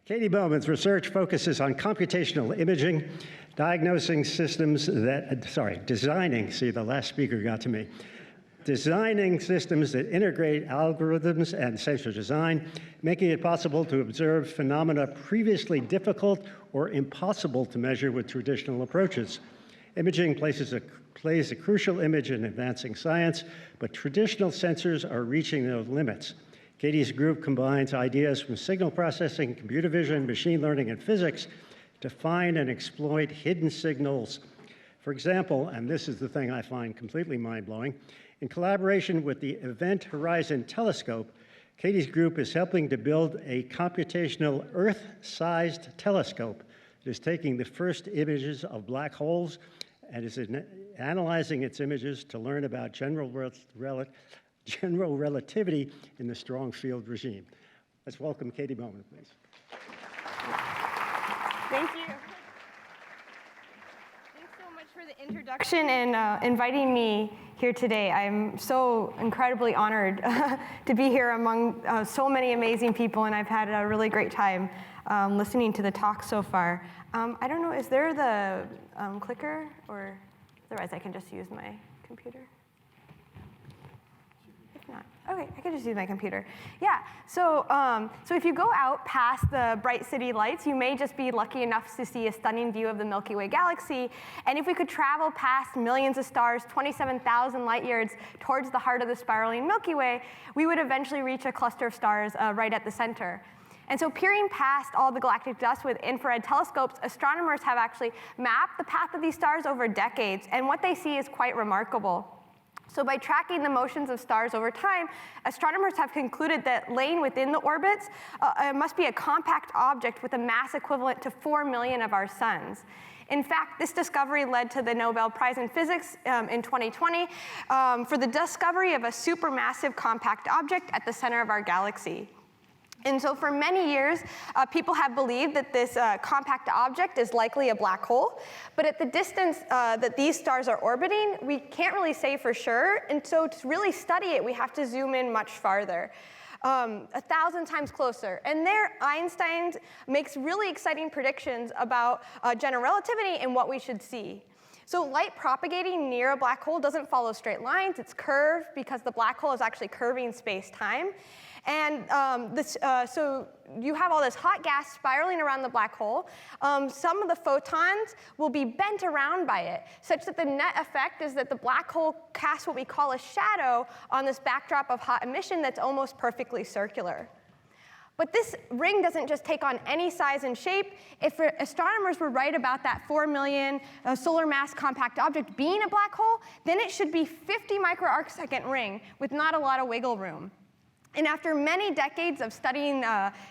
Katie Bouman's research focuses on computational imaging, designing systems that integrate algorithms and sensor design, making it possible to observe phenomena previously difficult or impossible to measure with traditional approaches. Imaging plays a crucial image in advancing science, but traditional sensors are reaching their limits. Katie's group combines ideas from signal processing, computer vision, machine learning, and physics to find and exploit hidden signals. For example, and this is the thing I find completely mind-blowing, in collaboration with the Event Horizon Telescope, Katie's group is helping to build a computational Earth-sized telescope that is taking the first images of black holes and is analyzing its images to learn about general relativity in the strong field regime. Let's welcome Katie Bouman, please. Thank you. Thanks so much for the introduction and inviting me here today. I'm so incredibly honored to be here among so many amazing people, and I've had a really great time listening to the talk so far. I don't know, is there the clicker, or otherwise I can just use my computer? Not. Okay, I can just use my computer. Yeah, so if you go out past the bright city lights, you may just be lucky enough to see a stunning view of the Milky Way galaxy. And if we could travel past millions of stars, 27,000 light years towards the heart of the spiraling Milky Way, we would eventually reach a cluster of stars right at the center. And so peering past all the galactic dust with infrared telescopes, astronomers have actually mapped the path of these stars over decades, and what they see is quite remarkable. So by tracking the motions of stars over time, astronomers have concluded that laying within the orbits must be a compact object with a mass equivalent to 4 million of our suns. In fact, this discovery led to the Nobel Prize in Physics in 2020 for the discovery of a supermassive compact object at the center of our galaxy. And so for many years, people have believed that this compact object is likely a black hole. But at the distance that these stars are orbiting, we can't really say for sure. And so to really study it, we have to zoom in much farther, 1,000 times closer. And there, Einstein makes really exciting predictions about general relativity and what we should see. So light propagating near a black hole doesn't follow straight lines. It's curved because the black hole is actually curving space-time. And so you have all this hot gas spiraling around the black hole. Some of the photons will be bent around by it, such that the net effect is that the black hole casts what we call a shadow on this backdrop of hot emission that's almost perfectly circular. But this ring doesn't just take on any size and shape. If astronomers were right about that 4 million solar mass compact object being a black hole, then it should be 50 microarcsecond ring with not a lot of wiggle room. And after many decades of studying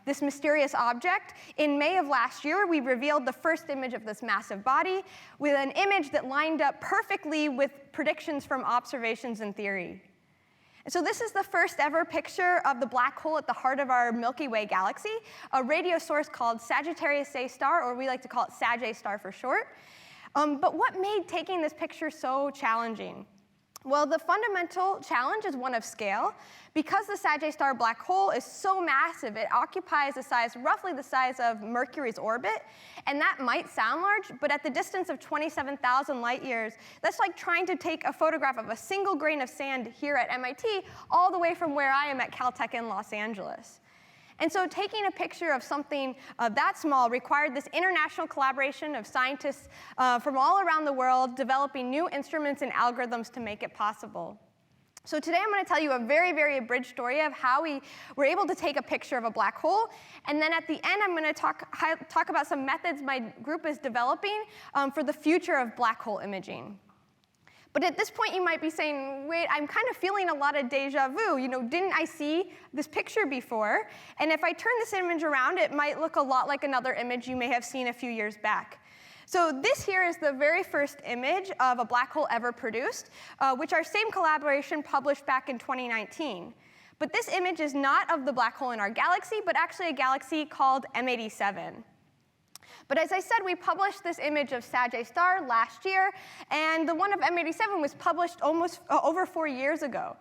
this mysterious object, in May of last year, we revealed the first image of this massive body with an image that lined up perfectly with predictions from observations and theory. And so this is the first ever picture of the black hole at the heart of our Milky Way galaxy, a radio source called Sagittarius A star, or we like to call it Sag A star for short. But what made taking this picture so challenging? Well, the fundamental challenge is one of scale. Because the Sag A star black hole is so massive, it occupies roughly the size of Mercury's orbit, and that might sound large, but at the distance of 27,000 light years, that's like trying to take a photograph of a single grain of sand here at MIT all the way from where I am at Caltech in Los Angeles. And so taking a picture of something that small required this international collaboration of scientists from all around the world developing new instruments and algorithms to make it possible. So today I'm going to tell you a very, very abridged story of how we were able to take a picture of a black hole. And then at the end, I'm going to talk about some methods my group is developing for the future of black hole imaging. But at this point, you might be saying, wait, I'm kind of feeling a lot of deja vu. You know, didn't I see this picture before? And if I turn this image around, it might look a lot like another image you may have seen a few years back. So this here is the very first image of a black hole ever produced, which our same collaboration published back in 2019. But this image is not of the black hole in our galaxy, but actually a galaxy called M87. But as I said, we published this image of Sag A star last year, and the one of M87 was published almost over 4 years ago.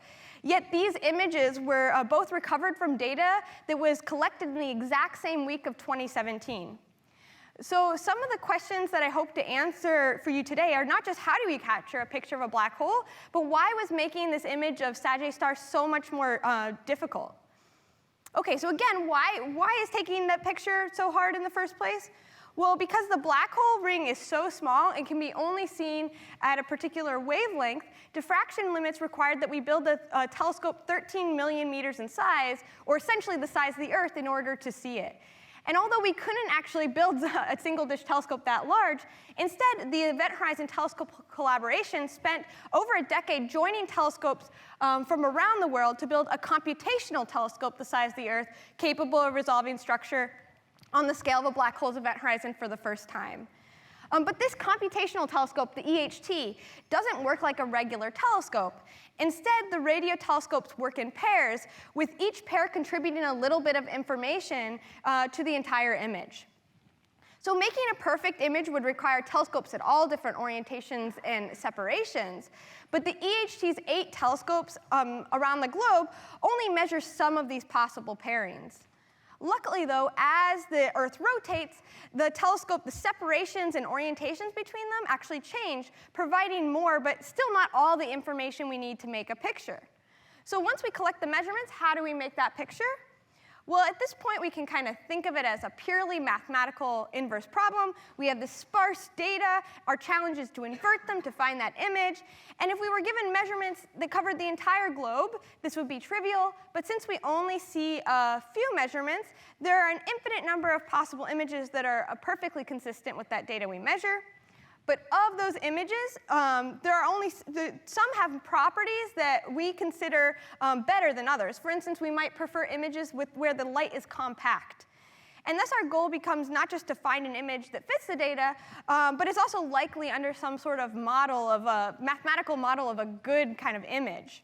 Yet these images were both recovered from data that was collected in the exact same week of 2017. So some of the questions that I hope to answer for you today are not just how do we capture a picture of a black hole, but why was making this image of Sagittarius star so much more difficult? Okay, so again, why is taking that picture so hard in the first place? Well, because the black hole ring is so small and can be only seen at a particular wavelength, diffraction limits required that we build a telescope 13 million meters in size, or essentially the size of the Earth, in order to see it. And although we couldn't actually build a single dish telescope that large, instead the Event Horizon Telescope Collaboration spent over a decade joining telescopes from around the world to build a computational telescope the size of the Earth, capable of resolving structure on the scale of a black hole's event horizon for the first time. But this computational telescope, the EHT, doesn't work like a regular telescope. Instead, the radio telescopes work in pairs, with each pair contributing a little bit of information to the entire image. So making a perfect image would require telescopes at all different orientations and separations. But the EHT's 8 telescopes around the globe only measure some of these possible pairings. Luckily, though, as the Earth rotates, the telescope, the separations and orientations between them actually change, providing more, but still not all the information we need to make a picture. So once we collect the measurements, how do we make that picture? Well, at this point, we can kind of think of it as a purely mathematical inverse problem. We have this sparse data. Our challenge is to invert them to find that image. And if we were given measurements that covered the entire globe, this would be trivial. But since we only see a few measurements, there are an infinite number of possible images that are perfectly consistent with that data we measure. But of those images, some have properties that we consider better than others. For instance, we might prefer images where the light is compact. And thus our goal becomes not just to find an image that fits the data, but is also likely under some sort of mathematical model of a good kind of image.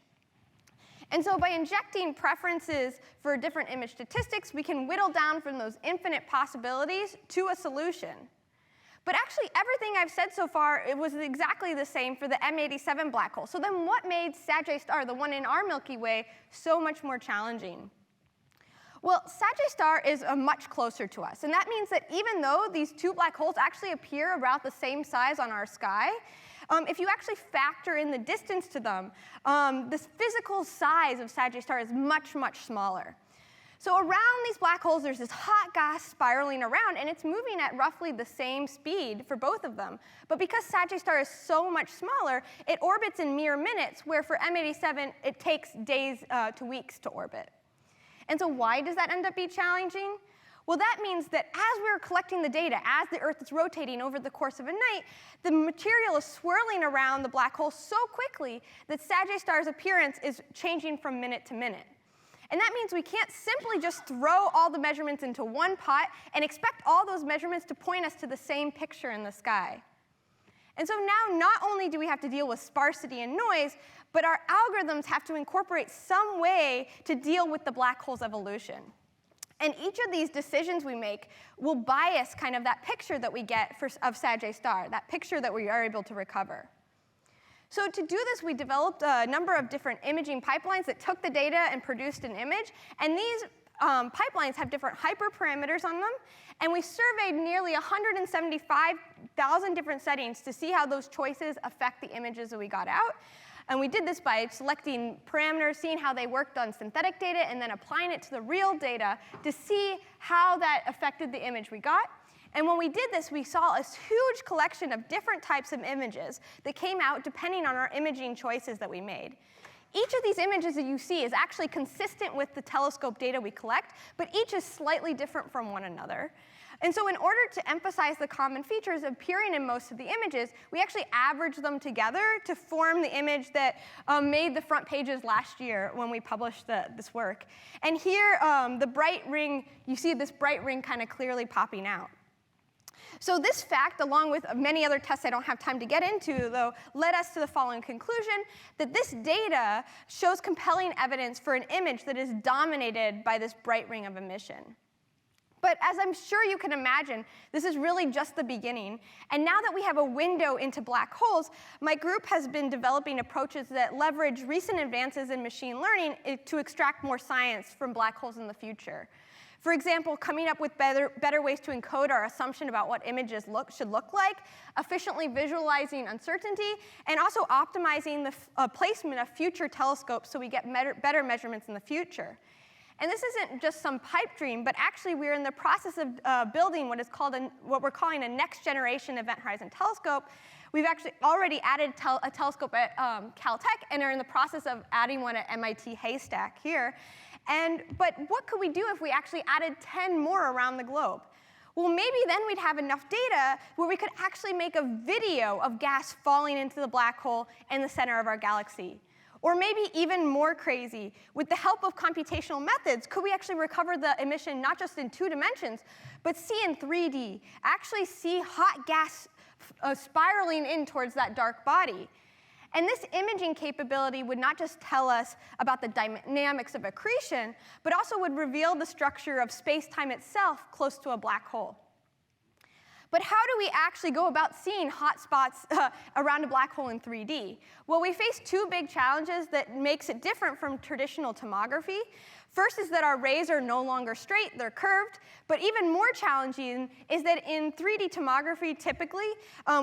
And so by injecting preferences for different image statistics, we can whittle down from those infinite possibilities to a solution. But actually, everything I've said so far, it was exactly the same for the M87 black hole. So then what made Sagittarius star, the one in our Milky Way, so much more challenging? Well, Sagittarius star is much closer to us. And that means that even though these 2 black holes actually appear about the same size on our sky, if you actually factor in the distance to them, the physical size of Sagittarius star is much, much smaller. So around these black holes, there's this hot gas spiraling around, and it's moving at roughly the same speed for both of them. But because Sagittarius star is so much smaller, it orbits in mere minutes, where for M87, it takes days to weeks to orbit. And so why does that end up being challenging? Well, that means that as we're collecting the data, as the Earth is rotating over the course of a night, the material is swirling around the black hole so quickly that Sagittarius star's appearance is changing from minute to minute. And that means we can't simply just throw all the measurements into one pot and expect all those measurements to point us to the same picture in the sky. And so now not only do we have to deal with sparsity and noise, but our algorithms have to incorporate some way to deal with the black hole's evolution. And each of these decisions we make will bias kind of that picture that we get of Sagittarius star, that pipicture that we are able to recover. So to do this, we developed a number of different imaging pipelines that took the data and produced an image. And these pipelines have different hyperparameters on them. And we surveyed nearly 175,000 different settings to see how those choices affect the images that we got out. And we did this by selecting parameters, seeing how they worked on synthetic data, and then applying it to the real data to see how that affected the image we got. And when we did this, we saw a huge collection of different types of images that came out depending on our imaging choices that we made. Each of these images that you see is actually consistent with the telescope data we collect, but each is slightly different from one another. And so in order to emphasize the common features appearing in most of the images, we actually averaged them together to form the image that made the front pages last year when we published this work. And here, the bright ring, you see this bright ring kind of clearly popping out. So this fact, along with many other tests I don't have time to get into, though, led us to the following conclusion, that this data shows compelling evidence for an image that is dominated by this bright ring of emission. But But as I'm sure you can imagine, this is really just the beginning. And now that we have a window into black holes, my group has been developing approaches that leverage recent advances in machine learning to extract more science from black holes in the future. For example, coming up with better ways to encode our assumption about what images should look like, efficiently visualizing uncertainty, and also optimizing the placement of future telescopes so we get better measurements in the future. And this isn't just some pipe dream, but actually we're in the process of building what we're calling a next generation event horizon telescope. We've actually already added a telescope at Caltech and are in the process of adding one at MIT Haystack here. But what could we do if we actually added 10 more around the globe? Well, maybe then we'd have enough data where we could actually make a video of gas falling into the black hole in the center of our galaxy. Or maybe even more crazy, with the help of computational methods, could we actually recover the emission not just in 2 dimensions, but see in 3D, actually see hot gas spiraling in towards that dark body? And this imaging capability would not just tell us about the dynamics of accretion, but also would reveal the structure of space-time itself close to a black hole. But how do we actually go about seeing hot spots around a black hole in 3D? Well, we face 2 big challenges that makes it different from traditional tomography. First is that our rays are no longer straight, they're curved. But even more challenging is that in 3D tomography, typically,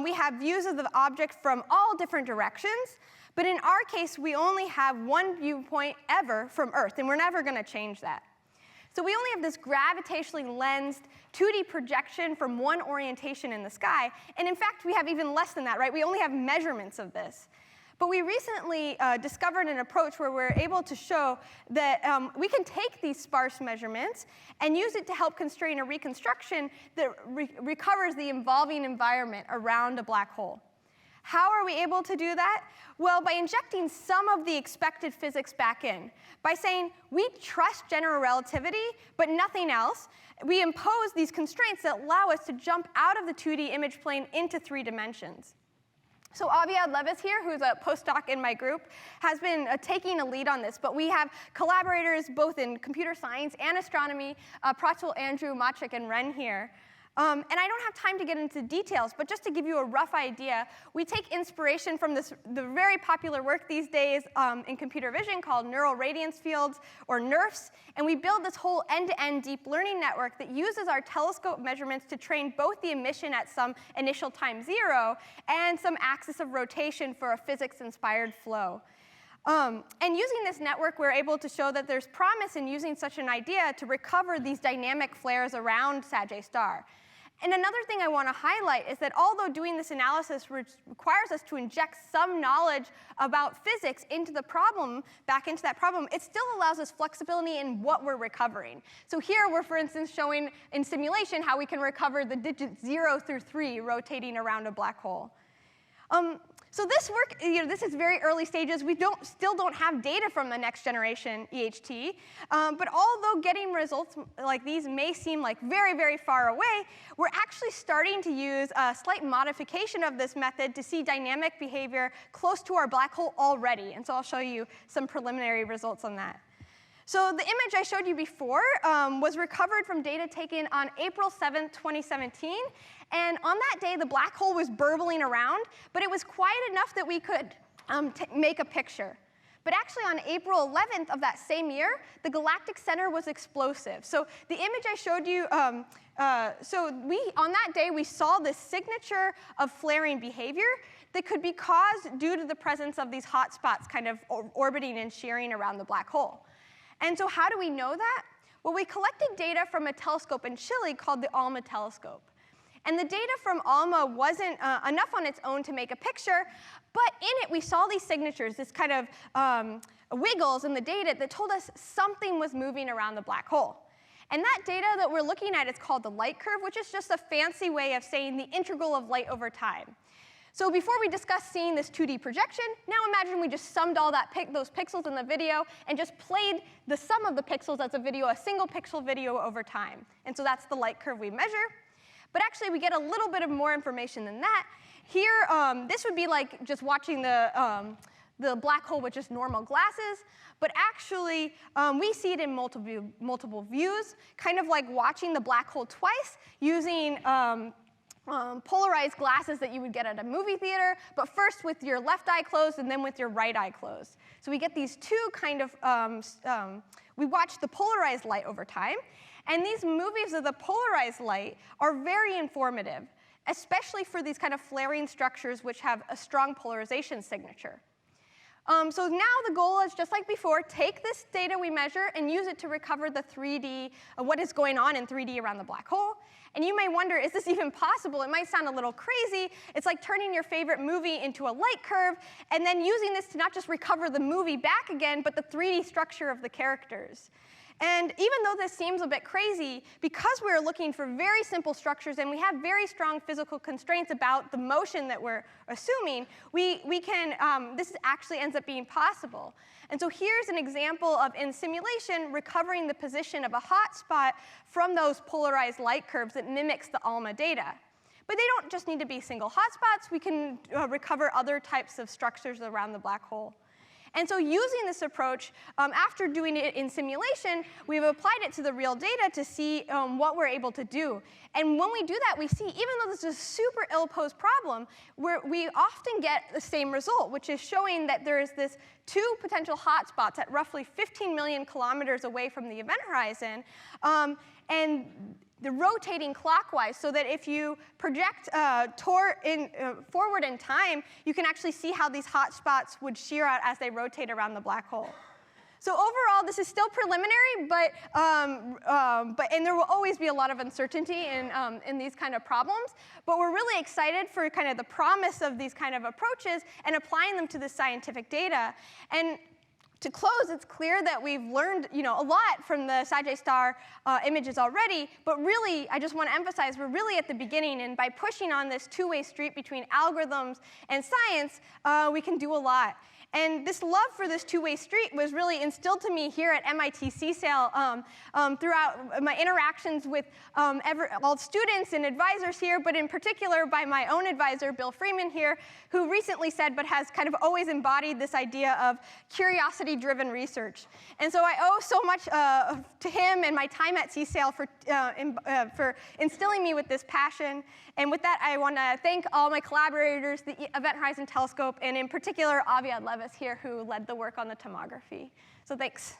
we have views of the object from all different directions. But in our case, we only have one viewpoint ever from Earth, and we're never going to change that. So we only have this gravitationally lensed 2D projection from one orientation in the sky. And in fact, we have even less than that, right? We only have measurements of this. But we recently discovered an approach where we're able to show that we can take these sparse measurements and use it to help constrain a reconstruction that recovers the evolving environment around a black hole. How are we able to do that? Well, by injecting some of the expected physics back in. By saying, we trust general relativity, but nothing else. We impose these constraints that allow us to jump out of the 2D image plane into 3 dimensions. So Aviad Levis here, who's a postdoc in my group, has been taking a lead on this. But we have collaborators both in computer science and astronomy, Pratul, Andrew, Maciek, and Ren here. And I don't have time to get into details, but just to give you a rough idea, we take inspiration from the very popular work these days in computer vision called neural radiance fields, or NeRFs, and we build this whole end-to-end deep learning network that uses our telescope measurements to train both the emission at some initial time 0 and some axis of rotation for a physics-inspired flow. And using this network, we're able to show that there's promise in using such an idea to recover these dynamic flares around Sagittarius star. And another thing I want to highlight is that although doing this analysis requires us to inject some knowledge about physics into the problem, back into that problem, it still allows us flexibility in what we're recovering. So here we're, for instance, showing in simulation how we can recover the digits 0 through 3 rotating around a black hole. So this work, this is very early stages. We still don't have data from the next generation EHT. But although getting results like these may seem like very, very far away, we're actually starting to use a slight modification of this method to see dynamic behavior close to our black hole already. And so I'll show you some preliminary results on that. So the image I showed you before was recovered from data taken on April 7th, 2017. And on that day, the black hole was burbling around, but it was quiet enough that we could make a picture. But actually, on April 11th of that same year, the galactic center was explosive. So the image I showed you, on that day, we saw this signature of flaring behavior that could be caused due to the presence of these hot spots kind of orbiting and shearing around the black hole. And so how do we know that? Well, we collected data from a telescope in Chile called the ALMA telescope. And the data from ALMA wasn't enough on its own to make a picture, but in it we saw these signatures, this kind of wiggles in the data that told us something was moving around the black hole. And that data that we're looking at is called the light curve, which is just a fancy way of saying the integral of light over time. So before we discuss seeing this 2D projection, now imagine we just summed all those pixels in the video and just played the sum of the pixels as a single pixel video over time. And so that's the light curve we measure. But actually, we get a little bit of more information than that. Here, this would be like just watching the the black hole with just normal glasses, but actually we see it in multiple views, kind of like watching the black hole twice using polarized glasses that you would get at a movie theater, but first with your left eye closed and then with your right eye closed. So we get these two kind of, we watch the polarized light over time, and these movies of the polarized light are very informative, especially for these kind of flaring structures which have a strong polarization signature. So now the goal is, just like before, take this data we measure and use it to recover the 3D, what is going on in 3D around the black hole. And you may wonder, is this even possible? It might sound a little crazy. It's like turning your favorite movie into a light curve and then using this to not just recover the movie back again, but the 3D structure of the characters. And even though this seems a bit crazy, because we're looking for very simple structures and we have very strong physical constraints about the motion that we're assuming, this actually ends up being possible. And so here's an example of, in simulation, recovering the position of a hotspot from those polarized light curves that mimics the ALMA data. But they don't just need to be single hotspots. We can recover other types of structures around the black hole. And so using this approach, after doing it in simulation, we've applied it to the real data to see what we're able to do. And when we do that, we see, even though this is a super ill-posed problem, we often get the same result, which is showing that there is this two potential hotspots at roughly 15 million kilometers away from the event horizon. And the rotating clockwise, so that if you project forward in time, you can actually see how these hotspots would shear out as they rotate around the black hole. So overall, this is still preliminary, and there will always be a lot of uncertainty in these kind of problems. But we're really excited for kind of the promise of these kind of approaches and applying them to the scientific data. And to close, it's clear that we've learned a lot from the Sagittarius star images already, but really, I just want to emphasize, we're really at the beginning, and by pushing on this two-way street between algorithms and science, we can do a lot. And this love for this two-way street was really instilled to me here at MIT CSAIL throughout my interactions with all students and advisors here, but in particular by my own advisor, Bill Freeman here, who recently said, but has kind of always embodied this idea of curiosity-driven research. And so I owe so much to him and my time at CSAIL for instilling me with this passion. And with that, I want to thank all my collaborators, the Event Horizon Telescope, and in particular, Aviad Levis here, who led the work on the tomography. So thanks.